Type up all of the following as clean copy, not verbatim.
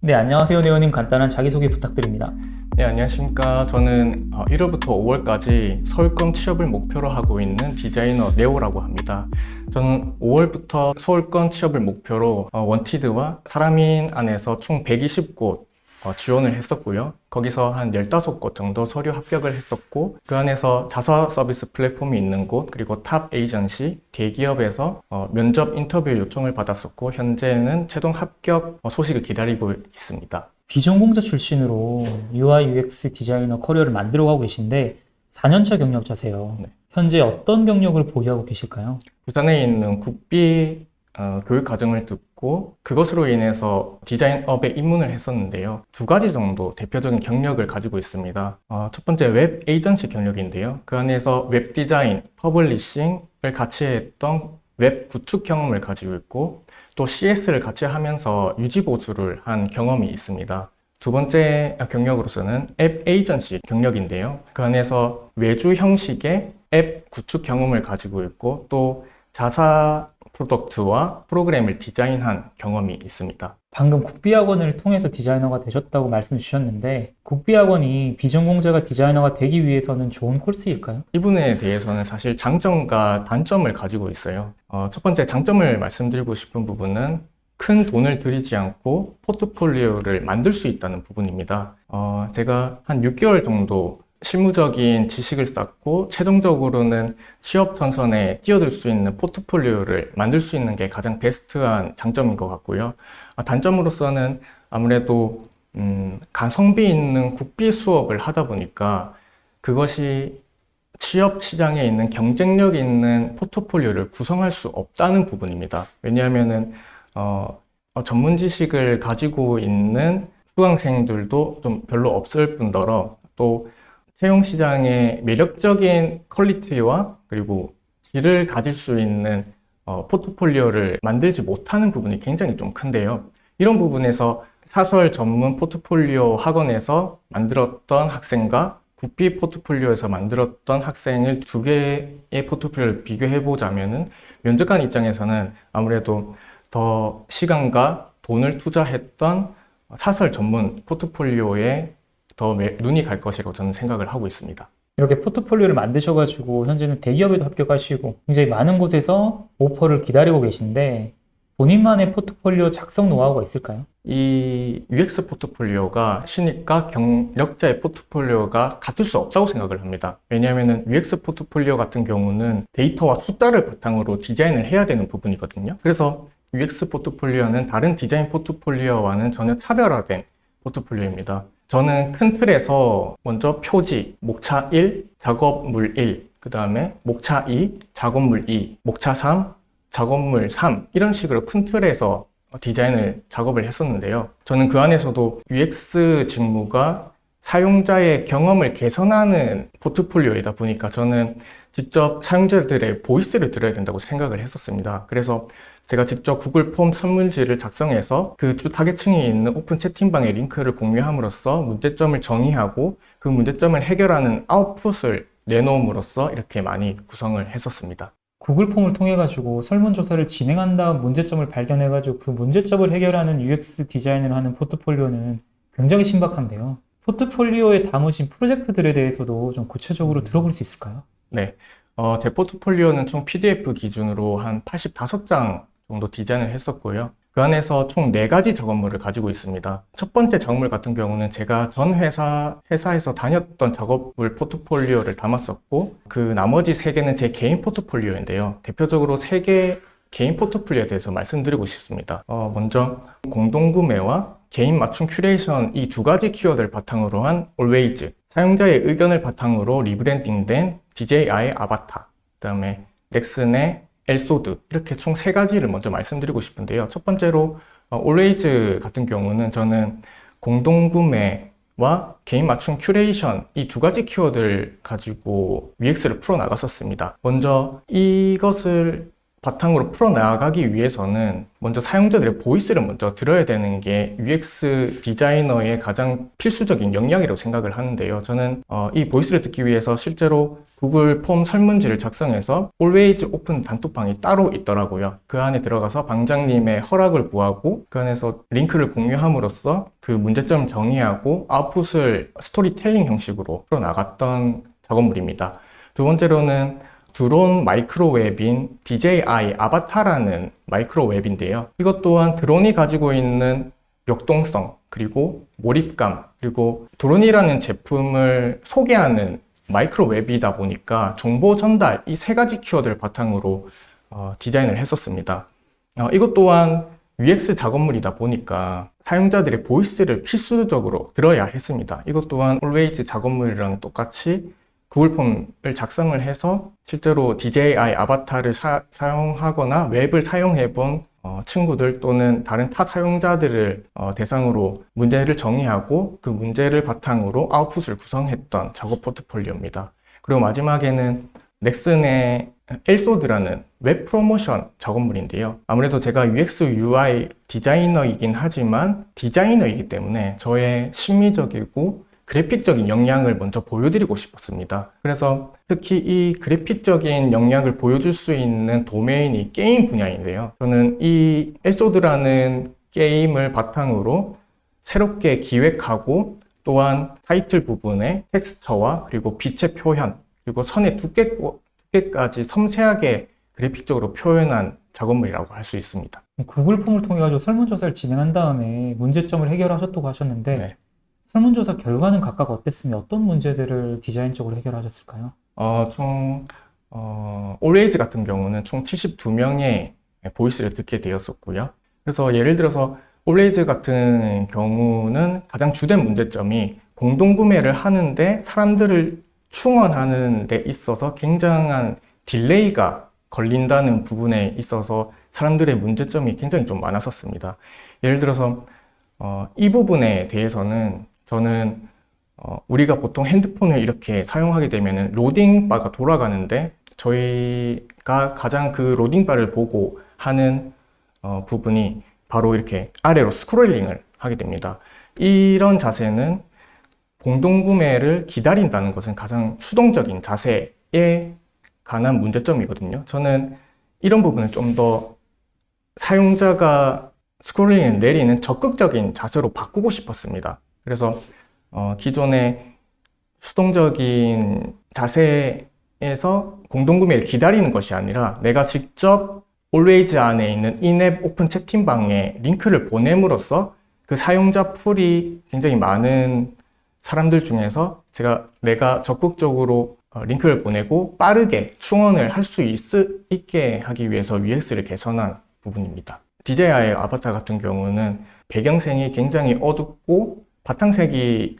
네, 안녕하세요, 네오님. 간단한 자기소개 부탁드립니다. 네, 안녕하십니까. 저는 1월부터 5월까지 서울권 취업을 목표로 하고 있는 디자이너 네오라고 합니다. 저는 5월부터 서울권 취업을 목표로 원티드와 사람인 안에서 총 120곳 지원을 했었고요. 거기서 한 15곳 정도 서류 합격을 했었고, 그 안에서 자사 서비스 플랫폼이 있는 곳, 그리고 탑 에이전시, 대기업에서 면접 인터뷰 요청을 받았었고, 현재는 최종 합격 소식을 기다리고 있습니다. 비전공자 출신으로 UI UX 디자이너 커리어를 만들어가고 계신데 4년차 경력자세요. 네. 현재 어떤 경력을 보유하고 계실까요? 부산에 있는 국비 교육 과정을 듣고 그것으로 인해서 디자인업에 입문을 했었는데요. 두 가지 정도 대표적인 경력을 가지고 있습니다. 첫 번째 웹 에이전시 경력인데요. 그 안에서 웹 디자인, 퍼블리싱을 같이 했던 웹 구축 경험을 가지고 있고 또 CS를 같이 하면서 유지 보수를 한 경험이 있습니다. 두 번째 경력으로서는 앱 에이전시 경력인데요. 그 안에서 외주 형식의 앱 구축 경험을 가지고 있고 또 자사 프로덕트와 프로그램을 디자인한 경험이 있습니다. 방금 국비학원을 통해서 디자이너가 되셨다고 말씀 주셨는데 국비학원이 비전공자가 디자이너가 되기 위해서는 좋은 코र्스일까요? 이 부분에 대해서는 사실 장점과 단점을 가지고 있어요. 첫 번째 장점을 말씀드리고 싶은 부분은 큰 돈을 들이지 않고 포트폴리오를 만들 수 있다는 부분입니다. 제가 한 6개월 정도 실무적인 지식을 쌓고 최종적으로는 취업 전선에 뛰어들 수 있는 포트폴리오를 만들 수 있는 게 가장 베스트한 장점인 것 같고요. 단점으로서는 아무래도 가성비 있는 국비 수업을 하다 보니까 그것이 취업 시장에 있는 경쟁력 있는 포트폴리오를 구성할 수 없다는 부분입니다. 왜냐하면은 전문 지식을 가지고 있는 수강생들도 좀 별로 없을 뿐더러 또 채용 시장에 매력적인 퀄리티와 그리고 질을 가질 수 있는 포트폴리오를 만들지 못하는 부분이 굉장히 좀 큰데요. 이런 부분에서 사설 전문 포트폴리오 학원에서 만들었던 학생과 국비 포트폴리오에서 만들었던 학생을 두 개의 포트폴리오를 비교해 보자면은 면접관 입장에서는 아무래도 더 시간과 돈을 투자했던 사설 전문 포트폴리오에 더 눈이 갈 것이라고 저는 생각을 하고 있습니다. 이렇게 포트폴리오를 만드셔가지고 현재는 대기업에도 합격하시고 굉장히 많은 곳에서 오퍼를 기다리고 계신데 본인만의 포트폴리오 작성 노하우가 있을까요? 이 UX 포트폴리오가 신입과 경력자의 포트폴리오가 같을 수 없다고 생각을 합니다. 왜냐하면 UX 포트폴리오 같은 경우는 데이터와 숫자를 바탕으로 디자인을 해야 되는 부분이거든요. 그래서 UX 포트폴리오는 다른 디자인 포트폴리오와는 전혀 차별화된 포트폴리오입니다. 저는 큰 틀에서 먼저 표지, 목차 1, 작업물 1, 그 다음에 목차 2, 작업물 2, 목차 3, 작업물 3 이런 식으로 큰 틀에서 디자인을 작업을 했었는데요. 저는 그 안에서도 UX 직무가 사용자의 경험을 개선하는 포트폴리오이다 보니까 저는 직접 사용자들의 보이스를 들어야 된다고 생각을 했었습니다. 그래서 제가 직접 구글 폼 설문지를 작성해서 그 주 타겟층이 있는 오픈 채팅방에 링크를 공유함으로써 문제점을 정의하고 그 문제점을 해결하는 아웃풋을 내놓음으로써 이렇게 많이 구성을 했었습니다. 구글 폼을 통해 가지고 설문조사를 진행한 다음 문제점을 발견해 가지고 그 문제점을 해결하는 UX 디자인을 하는 포트폴리오는 굉장히 신박한데요. 포트폴리오에 담으신 프로젝트들에 대해서도 좀 구체적으로 들어볼 수 있을까요? 네. 제 포트폴리오는 총 PDF 기준으로 한 85장 정도 디자인을 했었고요. 그 안에서 총 4가지 작업물을 가지고 있습니다. 첫 번째 작업물 같은 경우는 제가 전 회사에서 다녔던 작업물 포트폴리오를 담았었고, 그 나머지 3개는 제 개인 포트폴리오인데요. 대표적으로 3개 개인 포트폴리오에 대해서 말씀드리고 싶습니다. 먼저 공동구매와 개인 맞춤 큐레이션 이 2가지 키워드를 바탕으로 한 Always, 사용자의 의견을 바탕으로 리브랜딩된 DJI의 아바타, 그 다음에 넥슨의 엘소드, 이렇게 총 3가지를 먼저 말씀드리고 싶은데요. 첫 번째로 Always 같은 경우는 저는 공동구매와 개인 맞춤 큐레이션 이 2가지 키워드를 가지고 UX를 풀어 나갔었습니다. 먼저 이것을 바탕으로 풀어나가기 위해서는 먼저 사용자들의 보이스를 먼저 들어야 되는 게 UX 디자이너의 가장 필수적인 역량이라고 생각을 하는데요. 저는 이 보이스를 듣기 위해서 실제로 구글 폼 설문지를 작성해서 Always Open 단톡방이 따로 있더라고요. 그 안에 들어가서 방장님의 허락을 구하고 그 안에서 링크를 공유함으로써 그 문제점을 정의하고 아웃풋을 스토리텔링 형식으로 풀어나갔던 작업물입니다. 두 번째로는 드론 마이크로웹인 DJI 아바타라는 마이크로웹인데요. 이것 또한 드론이 가지고 있는 역동성, 그리고 몰입감, 그리고 드론이라는 제품을 소개하는 마이크로웹이다 보니까 정보 전달, 이 세 가지 키워드를 바탕으로 디자인을 했었습니다. 이것 또한 UX 작업물이다 보니까 사용자들의 보이스를 필수적으로 들어야 했습니다. 이것 또한 Always 작업물이랑 똑같이 구글 폼을 작성을 해서 실제로 DJI 아바타를 사용하거나 웹을 사용해 본 친구들 또는 다른 타 사용자들을 대상으로 문제를 정의하고 그 문제를 바탕으로 아웃풋을 구성했던 작업 포트폴리오입니다. 그리고 마지막에는 넥슨의 엘소드라는 웹 프로모션 작업물인데요. 아무래도 제가 UX UI 디자이너이긴 하지만 디자이너이기 때문에 저의 심미적이고 그래픽적인 역량을 먼저 보여드리고 싶었습니다. 그래서 특히 이 그래픽적인 역량을 보여줄 수 있는 도메인이 게임 분야인데요. 저는 이 엘소드라는 게임을 바탕으로 새롭게 기획하고 또한 타이틀 부분의 텍스처와 그리고 빛의 표현 그리고 선의 두께까지 섬세하게 그래픽적으로 표현한 작업물이라고 할 수 있습니다. 구글 폼을 통해 가지고 설문조사를 진행한 다음에 문제점을 해결하셨다고 하셨는데 네. 설문조사 결과는 각각 어땠으며 어떤 문제들을 디자인적으로 해결하셨을까요? Always 같은 경우는 총 72명의 보이스를 듣게 되었었고요. 그래서 예를 들어서 Always 같은 경우는 가장 주된 문제점이 공동구매를 하는데 사람들을 충원하는 데 있어서 굉장한 딜레이가 걸린다는 부분에 있어서 사람들의 문제점이 굉장히 좀 많았었습니다. 예를 들어서 이 부분에 대해서는 저는 우리가 보통 핸드폰을 이렇게 사용하게 되면 로딩바가 돌아가는데 저희가 가장 그 로딩바를 보고 하는 부분이 바로 이렇게 아래로 스크롤링을 하게 됩니다. 이런 자세는 공동구매를 기다린다는 것은 가장 수동적인 자세에 관한 문제점이거든요. 저는 이런 부분을 좀 더 사용자가 스크롤링을 내리는 적극적인 자세로 바꾸고 싶었습니다. 그래서 기존의 수동적인 자세에서 공동구매를 기다리는 것이 아니라 내가 직접 Always 안에 있는 인앱 오픈 채팅방에 링크를 보냄으로써 그 사용자 풀이 굉장히 많은 사람들 중에서 내가 적극적으로 링크를 보내고 빠르게 충원을 할 수 있게 하기 위해서 UX를 개선한 부분입니다. DJI 아바타 같은 경우는 배경색이 굉장히 어둡고 바탕색이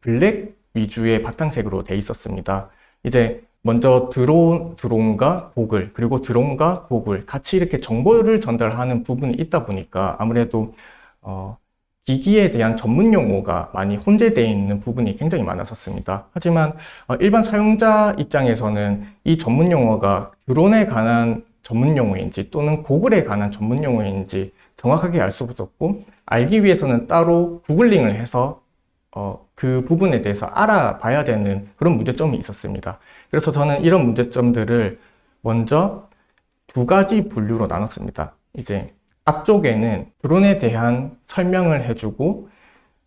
블랙 위주의 바탕색으로 돼 있었습니다. 이제 먼저 드론과 고글, 그리고 드론과 고글 같이 이렇게 정보를 전달하는 부분이 있다 보니까 아무래도 기기에 대한 전문 용어가 많이 혼재되어 있는 부분이 굉장히 많았었습니다. 하지만 일반 사용자 입장에서는 이 전문 용어가 드론에 관한 전문 용어인지 또는 고글에 관한 전문 용어인지 정확하게 알 수 없었고 알기 위해서는 따로 구글링을 해서 그 부분에 대해서 알아봐야 되는 그런 문제점이 있었습니다. 그래서 저는 이런 문제점들을 먼저 두 가지 분류로 나눴습니다. 이제 앞쪽에는 드론에 대한 설명을 해주고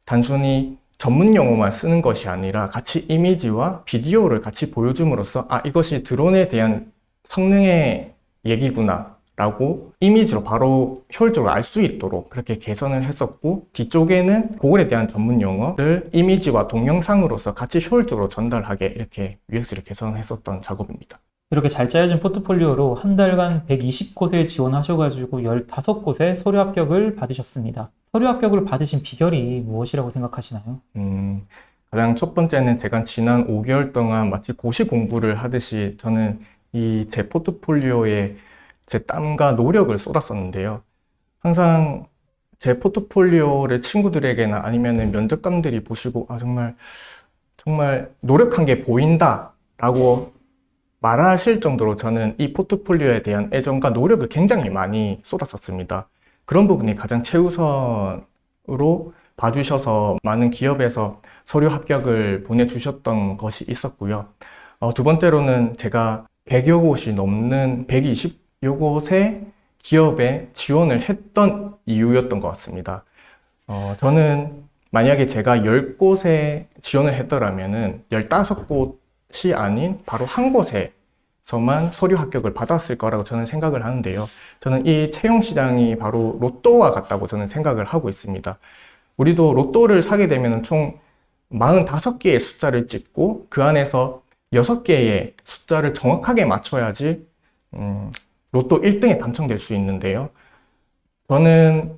단순히 전문 용어만 쓰는 것이 아니라 같이 이미지와 비디오를 같이 보여줌으로써 이것이 드론에 대한 성능의 얘기구나 라고 이미지로 바로 효율적으로 알 수 있도록 그렇게 개선을 했었고 뒤쪽에는 고글에 대한 전문 용어를 이미지와 동영상으로서 같이 효율적으로 전달하게 이렇게 UX를 개선했었던 작업입니다. 이렇게 잘 짜여진 포트폴리오로 한 달간 120곳에 지원하셔가지고 15곳에 서류 합격을 받으셨습니다. 서류 합격을 받으신 비결이 무엇이라고 생각하시나요? 가장 첫 번째는 제가 지난 5개월 동안 마치 고시 공부를 하듯이 저는 제 포트폴리오에 제 땀과 노력을 쏟았었는데요. 항상 제 포트폴리오를 친구들에게나 아니면 면접관들이 보시고 정말 노력한 게 보인다 라고 말하실 정도로 저는 이 포트폴리오에 대한 애정과 노력을 굉장히 많이 쏟았었습니다. 그런 부분이 가장 최우선으로 봐주셔서 많은 기업에서 서류 합격을 보내주셨던 것이 있었고요. 두 번째로는 제가 100여 곳이 넘는 120여 곳의 기업에 지원을 했던 이유였던 것 같습니다. 저는 만약에 제가 10곳에 지원을 했더라면은 15곳이 아닌 바로 한 곳에서만 서류 합격을 받았을 거라고 저는 생각을 하는데요. 저는 이 채용 시장이 바로 로또와 같다고 저는 생각을 하고 있습니다. 우리도 로또를 사게 되면 총 45개의 숫자를 찍고 그 안에서 6개의 숫자를 정확하게 맞춰야지 로또 1등에 당첨될 수 있는데요. 저는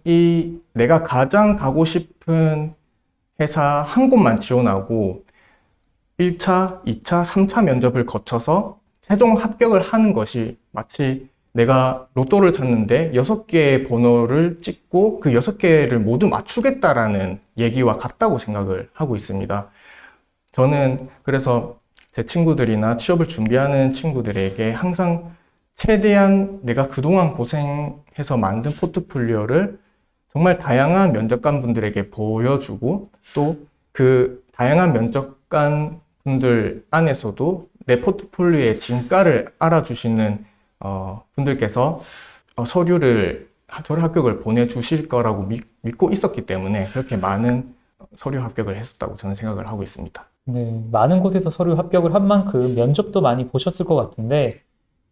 내가 가장 가고 싶은 회사 한 곳만 지원하고 1차, 2차, 3차 면접을 거쳐서 최종 합격을 하는 것이 마치 내가 로또를 샀는데 6개의 번호를 찍고 그 6개를 모두 맞추겠다라는 얘기와 같다고 생각을 하고 있습니다. 저는 그래서 제 친구들이나 취업을 준비하는 친구들에게 항상 최대한 내가 그동안 고생해서 만든 포트폴리오를 정말 다양한 면접관 분들에게 보여주고 또 그 다양한 면접관 분들 안에서도 내 포트폴리오의 진가를 알아주시는 분들께서 서류 합격을 보내주실 거라고 믿고 있었기 때문에 그렇게 많은 서류 합격을 했었다고 저는 생각을 하고 있습니다. 네, 많은 곳에서 서류 합격을 한 만큼 면접도 많이 보셨을 것 같은데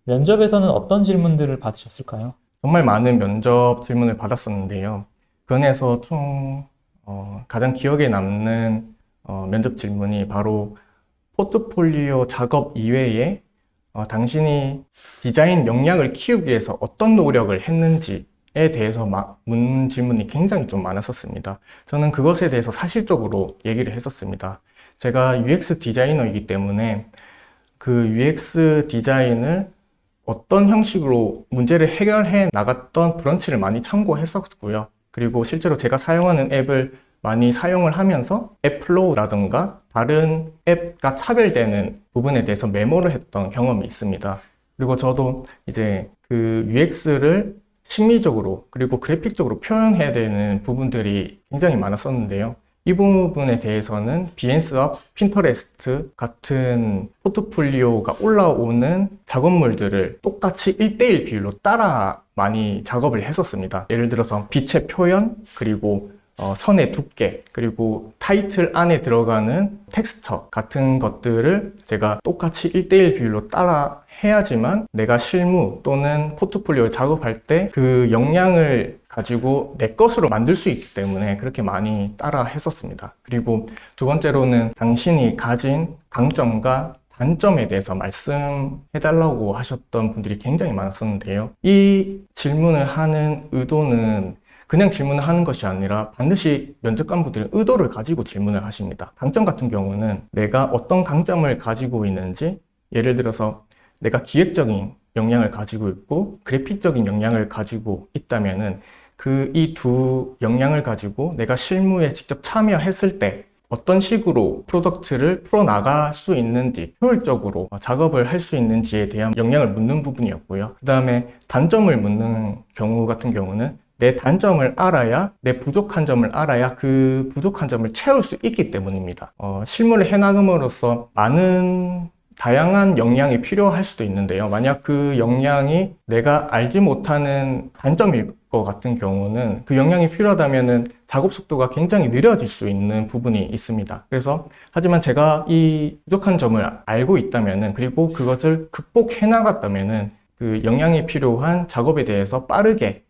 면접에서는 어떤 질문들을 받으셨을까요? 정말 많은 면접 질문을 받았었는데요. 그 안에서 총 가장 기억에 남는 면접 질문이 바로 포트폴리오 작업 이외에 당신이 디자인 역량을 키우기 위해서 어떤 노력을 했는지에 대해서 묻는 질문이 굉장히 좀 많았었습니다. 저는 그것에 대해서 사실적으로 얘기를 했었습니다. 제가 UX 디자이너이기 때문에 그 UX 디자인을 어떤 형식으로 문제를 해결해 나갔던 브런치를 많이 참고했었고요. 그리고 실제로 제가 사용하는 앱을 많이 사용을 하면서 앱 플로우라든가 다른 앱과 차별되는 부분에 대해서 메모를 했던 경험이 있습니다. 그리고 저도 이제 그 UX를 심미적으로 그리고 그래픽적으로 표현해야 되는 부분들이 굉장히 많았었는데요. 이 부분에 대해서는 비엔스와 핀터레스트 같은 포트폴리오가 올라오는 작업물들을 똑같이 1대1 비율로 따라 많이 작업을 했었습니다. 예를 들어서 빛의 표현, 그리고 선의 두께, 그리고 타이틀 안에 들어가는 텍스처 같은 것들을 제가 똑같이 1대1 비율로 따라 해야지만 내가 실무 또는 포트폴리오 작업할 때 그 역량을 가지고 내 것으로 만들 수 있기 때문에 그렇게 많이 따라 했었습니다. 그리고 두 번째로는 당신이 가진 강점과 단점에 대해서 말씀해달라고 하셨던 분들이 굉장히 많았었는데요. 이 질문을 하는 의도는 그냥 질문을 하는 것이 아니라 반드시 면접관분들은 의도를 가지고 질문을 하십니다. 강점 같은 경우는 내가 어떤 강점을 가지고 있는지, 예를 들어서 내가 기획적인 역량을 가지고 있고 그래픽적인 역량을 가지고 있다면은 이 두 역량을 가지고 내가 실무에 직접 참여했을 때 어떤 식으로 프로덕트를 풀어나갈 수 있는지, 효율적으로 작업을 할 수 있는지에 대한 역량을 묻는 부분이었고요. 그 다음에 단점을 묻는 경우 같은 경우는 내 단점을 알아야, 내 부족한 점을 알아야 그 부족한 점을 채울 수 있기 때문입니다. 실무를 해나감으로써 많은 다양한 역량이 필요할 수도 있는데요. 만약 그 역량이 내가 알지 못하는 단점일 것 같은 경우는 그 역량이 필요하다면은 작업 속도가 굉장히 느려질 수 있는 부분이 있습니다. 그래서 하지만 제가 이 부족한 점을 알고 있다면은, 그리고 그것을 극복해 나갔다면은 그 역량이 필요한 작업에 대해서 빠르게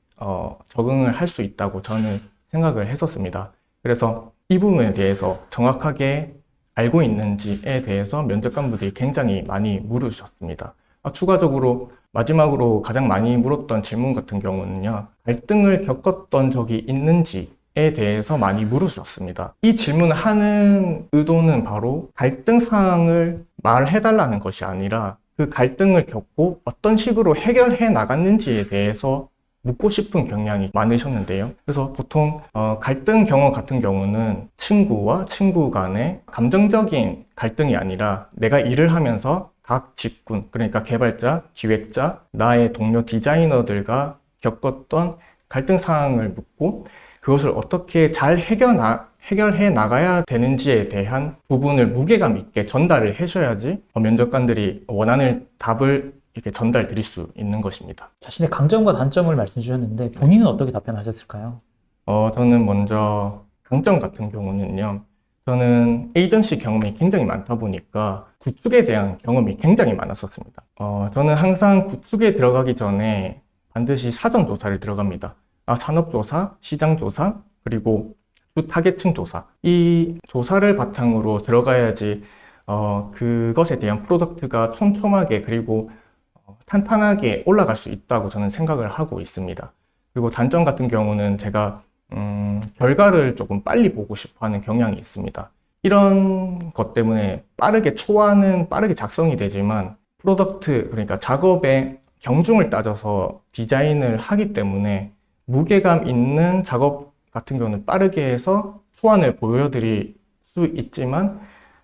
적응을 할 수 있다고 저는 생각을 했었습니다. 그래서 이 부분에 대해서 정확하게 알고 있는지에 대해서 면접관분들이 굉장히 많이 물으셨습니다. 추가적으로 마지막으로 가장 많이 물었던 질문 같은 경우는요, 갈등을 겪었던 적이 있는지에 대해서 많이 물으셨습니다. 이 질문을 하는 의도는 바로 갈등 사항을 말해달라는 것이 아니라 그 갈등을 겪고 어떤 식으로 해결해 나갔는지에 대해서 묻고 싶은 경향이 많으셨는데요. 그래서 보통 갈등 경우 같은 경우는 친구와 친구 간의 감정적인 갈등이 아니라 내가 일을 하면서 각 직군, 그러니까 개발자, 기획자, 나의 동료 디자이너들과 겪었던 갈등 사항을 묻고 그것을 어떻게 잘 해결해 나가야 되는지에 대한 부분을 무게감 있게 전달을 해줘야지 면접관들이 원하는 답을 이렇게 전달 드릴 수 있는 것입니다. 자신의 강점과 단점을 말씀 주셨는데 본인은 어떻게 답변하셨을까요? 저는 먼저 강점 같은 경우는요. 저는 에이전시 경험이 굉장히 많다 보니까 구축에 대한 경험이 굉장히 많았었습니다. 저는 항상 구축에 들어가기 전에 반드시 사전 조사를 들어갑니다. 산업조사, 시장조사, 그리고 주 타겟층 조사. 이 조사를 바탕으로 들어가야지 그것에 대한 프로덕트가 촘촘하게 그리고 탄탄하게 올라갈 수 있다고 저는 생각을 하고 있습니다. 그리고 단점 같은 경우는 제가 결과를 조금 빨리 보고 싶어 하는 경향이 있습니다. 이런 것 때문에 빠르게 초안은 빠르게 작성이 되지만 프로덕트, 그러니까 작업의 경중을 따져서 디자인을 하기 때문에 무게감 있는 작업 같은 경우는 빠르게 해서 초안을 보여드릴 수 있지만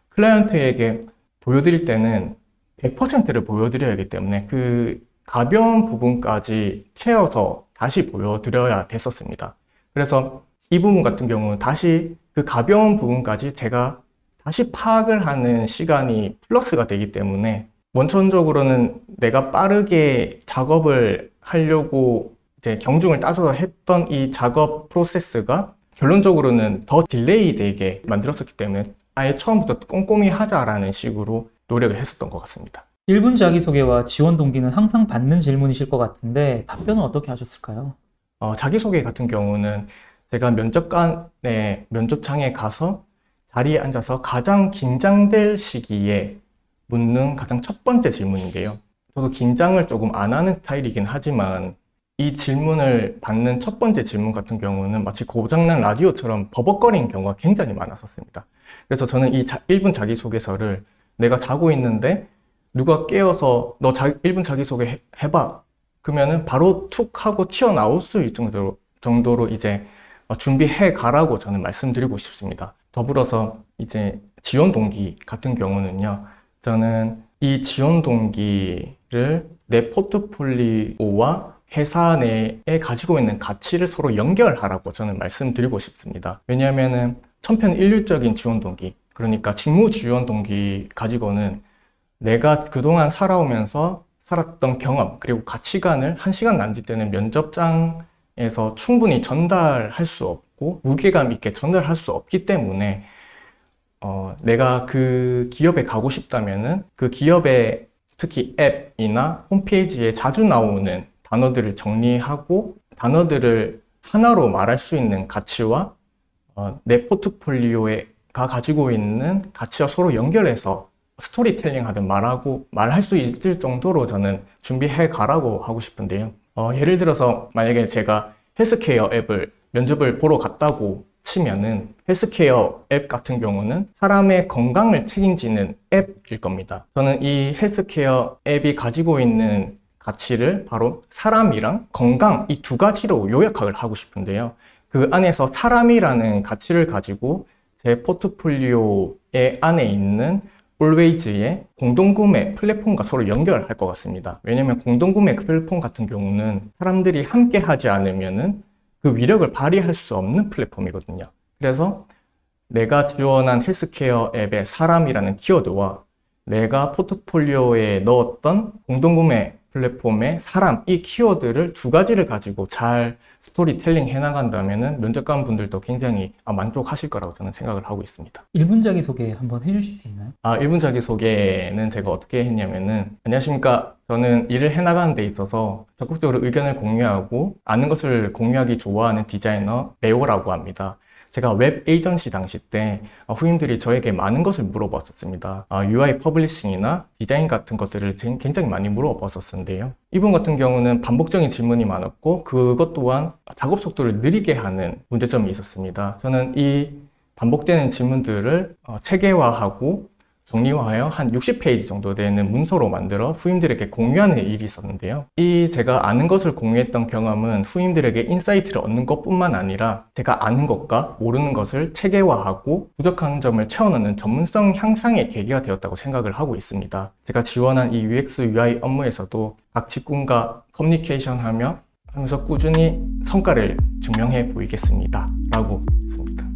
클라이언트에게 보여드릴 때는 100%를 보여드려야 하기 때문에 그 가벼운 부분까지 채워서 다시 보여드려야 됐었습니다. 그래서 이 부분 같은 경우는 다시 그 가벼운 부분까지 제가 다시 파악을 하는 시간이 플러스가 되기 때문에 원천적으로는 내가 빠르게 작업을 하려고 이제 경중을 따져서 했던 이 작업 프로세스가 결론적으로는 더 딜레이 되게 만들었었기 때문에 아예 처음부터 꼼꼼히 하자라는 식으로 노력을 했었던 것 같습니다. 1분 자기소개와 지원 동기는 항상 받는 질문이실 것 같은데 답변은 어떻게 하셨을까요? 자기소개 같은 경우는 제가 면접관의 면접장에 가서 자리에 앉아서 가장 긴장될 시기에 묻는 가장 첫 번째 질문인데요. 저도 긴장을 조금 안 하는 스타일이긴 하지만 이 질문을 받는 첫 번째 질문 같은 경우는 마치 고장난 라디오처럼 버벅거리는 경우가 굉장히 많았었습니다. 그래서 저는 이 1분 자기소개서를 내가 자고 있는데 누가 깨워서 너 1분 자기소개 해봐. 그러면은 바로 툭 하고 튀어나올 수 있을 정도로 이제 준비해 가라고 저는 말씀드리고 싶습니다. 더불어서 이제 지원 동기 같은 경우는요. 저는 이 지원 동기를 내 포트폴리오와 회사 내에 가지고 있는 가치를 서로 연결하라고 저는 말씀드리고 싶습니다. 왜냐하면은 천편일률적인 지원 동기, 그러니까 직무 지원 동기 가지고는 내가 그동안 살아오면서 살았던 경험, 그리고 가치관을 1시간 남짓되는 면접장에서 충분히 전달할 수 없고 무게감 있게 전달할 수 없기 때문에 내가 그 기업에 가고 싶다면은 그 기업의 특히 앱이나 홈페이지에 자주 나오는 단어들을 정리하고 단어들을 하나로 말할 수 있는 가치와 내 포트폴리오가 가지고 있는 가치와 서로 연결해서 스토리텔링 하든 말할 수 있을 정도로 저는 준비해 가라고 하고 싶은데요. 예를 들어서 만약에 제가 헬스케어 앱을 면접을 보러 갔다고 치면은 헬스케어 앱 같은 경우는 사람의 건강을 책임지는 앱일 겁니다. 저는 이 헬스케어 앱이 가지고 있는 가치를 바로 사람이랑 건강 이 두 가지로 요약을 하고 싶은데요. 그 안에서 사람이라는 가치를 가지고 제 포트폴리오의 안에 있는 Always의 공동구매 플랫폼과 서로 연결할 것 같습니다. 왜냐하면 공동구매 플랫폼 같은 경우는 사람들이 함께 하지 않으면은 그 위력을 발휘할 수 없는 플랫폼이거든요. 그래서 내가 지원한 헬스케어 앱의 사람이라는 키워드와 내가 포트폴리오에 넣었던 공동구매 플랫폼의 사람, 이 키워드를 두 가지를 가지고 잘 스토리텔링 해나간다면 면접관 분들도 굉장히 만족하실 거라고 저는 생각을 하고 있습니다. 1분 자기소개 한번 해주실 수 있나요? 1분 자기소개는 제가 어떻게 했냐면은 안녕하십니까. 저는 일을 해나가는 데 있어서 적극적으로 의견을 공유하고 아는 것을 공유하기 좋아하는 디자이너 네오라고 합니다. 제가 웹 에이전시 당시 때 후임들이 저에게 많은 것을 물어봤었습니다. UI 퍼블리싱이나 디자인 같은 것들을 굉장히 많이 물어봤었는데요. 이분 같은 경우는 반복적인 질문이 많았고 그것 또한 작업 속도를 느리게 하는 문제점이 있었습니다. 저는 이 반복되는 질문들을 체계화하고 정리화하여 한 60페이지 정도 되는 문서로 만들어 후임들에게 공유하는 일이 있었는데요. 이 제가 아는 것을 공유했던 경험은 후임들에게 인사이트를 얻는 것뿐만 아니라 제가 아는 것과 모르는 것을 체계화하고 부족한 점을 채워넣는 전문성 향상의 계기가 되었다고 생각을 하고 있습니다. 제가 지원한 이 UX, UI 업무에서도 각 직군과 커뮤니케이션 하면서 꾸준히 성과를 증명해 보이겠습니다. 라고 했습니다.